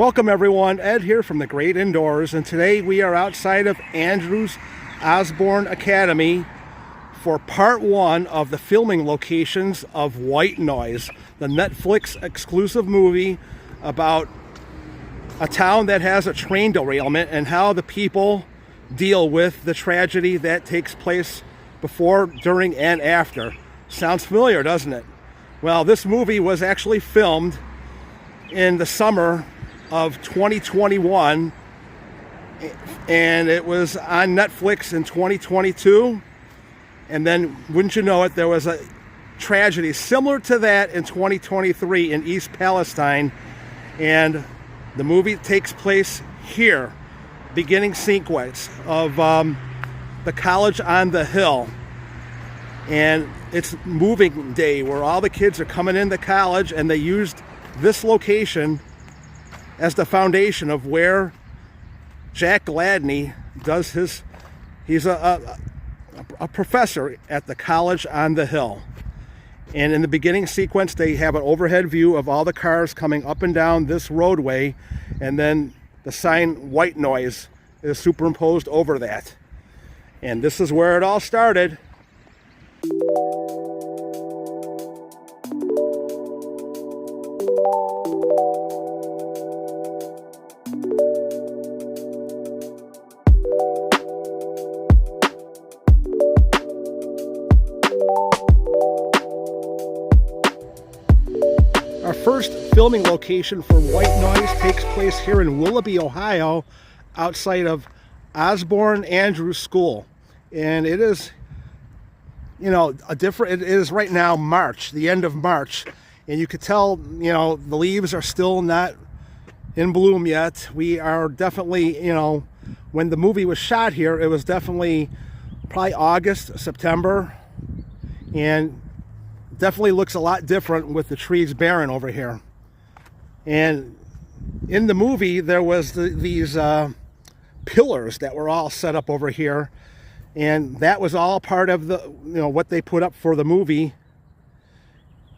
Welcome everyone, Ed here from the Great Indoors, and today we are outside of Andrews Osborne Academy for part one of the filming locations of White Noise, the Netflix exclusive movie about a town that has a train derailment and how the people deal with the tragedy that takes place before, during, and after. Sounds familiar, doesn't it? Well, this movie was actually filmed in the summer of 2021, and it was on Netflix in 2022, and then wouldn't you know it, there was a tragedy similar to that in 2023 in East Palestine, and the movie takes place here, beginning sequence of the college on the hill, and it's moving day where all the kids are coming into college, and they used this location as the foundation of where Jack Gladney does his, he's a professor at the college on the hill. And in the beginning sequence, they have an overhead view of all the cars coming up and down this roadway, and then the sign White Noise is superimposed over that. And this is where it all started. Our first filming location for White Noise takes place here in Willoughby, Ohio, outside of Osborne Andrews School. And it is, you know, it is right now March, the end of March. And you could tell, you know, the leaves are still not in bloom yet. We are definitely, you know, when the movie was shot here, it was definitely probably August, September. And definitely looks a lot different with the trees barren over here. And in the movie there was these pillars that were all set up over here, and that was all part of the, you know, what they put up for the movie.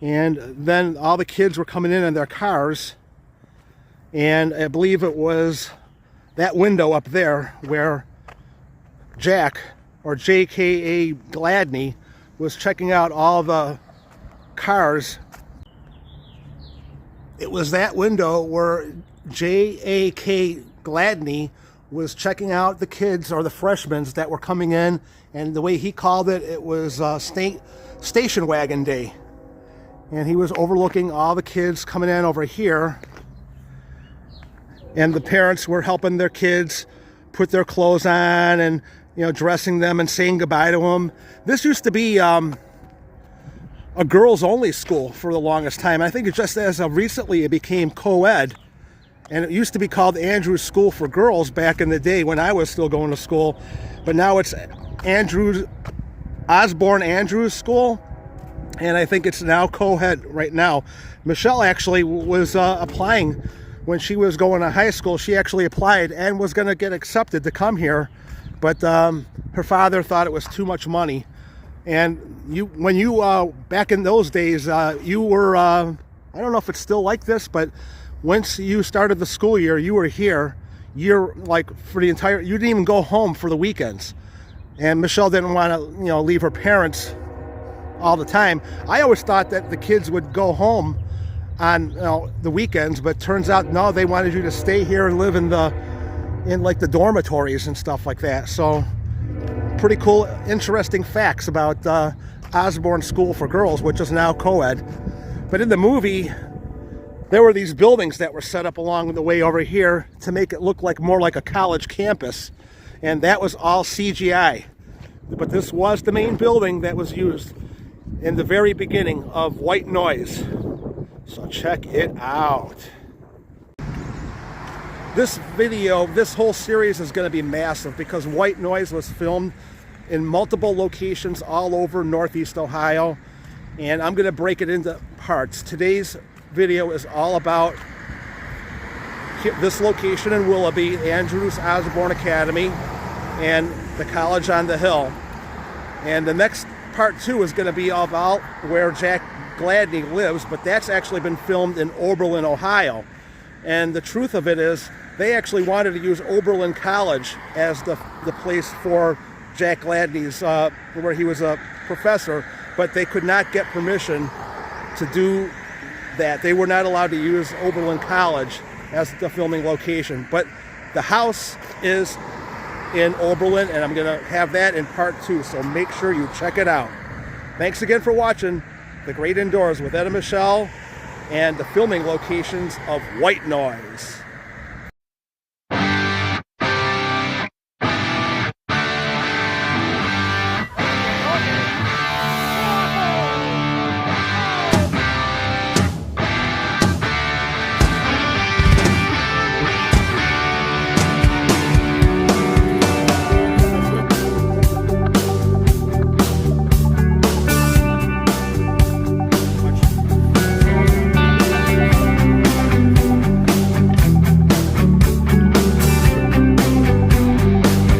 And then all the kids were coming in their cars, and I believe it was that window up there where Jack, or J.K.A. Gladney, was checking out all the cars. It was that window where J.A.K. Gladney was checking out the kids, or the freshmen that were coming in, and the way he called it, it was station wagon day. And he was overlooking all the kids coming in over here, and the parents were helping their kids put their clothes on and, you know, dressing them and saying goodbye to them. This used to be a girls-only school for the longest time. I think it just as of recently it became co-ed, and it used to be called Andrews School for Girls back in the day when I was still going to school, but now it's Osborne Andrews School, and I think it's now co-ed right now. Michelle actually was applying when she was going to high school. She actually applied and was going to get accepted to come here, but her father thought it was too much money. And when you back in those days, you were, I don't know if it's still like this, but once you started the school year, you were here. You're like for the entire, you didn't even go home for the weekends. And Michelle didn't want to, you know, leave her parents all the time. I always thought that the kids would go home on, you know, the weekends, but turns out no, they wanted you to stay here and live in like the dormitories and stuff like that. So pretty cool, interesting facts about Osborne School for Girls, which is now co-ed. But in the movie, there were these buildings that were set up along the way over here to make it look like more like a college campus, and that was all CGI. But this was the main building that was used in the very beginning of White Noise. So check it out. This video, this whole series is going to be massive because White Noise was filmed in multiple locations all over Northeast Ohio, and I'm going to break it into parts. Today's video is all about this location in Willoughby, Andrews Osborne Academy, and the college on the hill. And the next part 2 is going to be about where Jack Gladney lives, but that's actually been filmed in Oberlin, Ohio. And the truth of it is, they actually wanted to use Oberlin College as the place for Jack Gladney's, where he was a professor, but they could not get permission to do that. They were not allowed to use Oberlin College as the filming location. But the house is in Oberlin, and I'm going to have that in part 2, so make sure you check it out. Thanks again for watching The Great Indoors with Ed and Michelle and the filming locations of White Noise.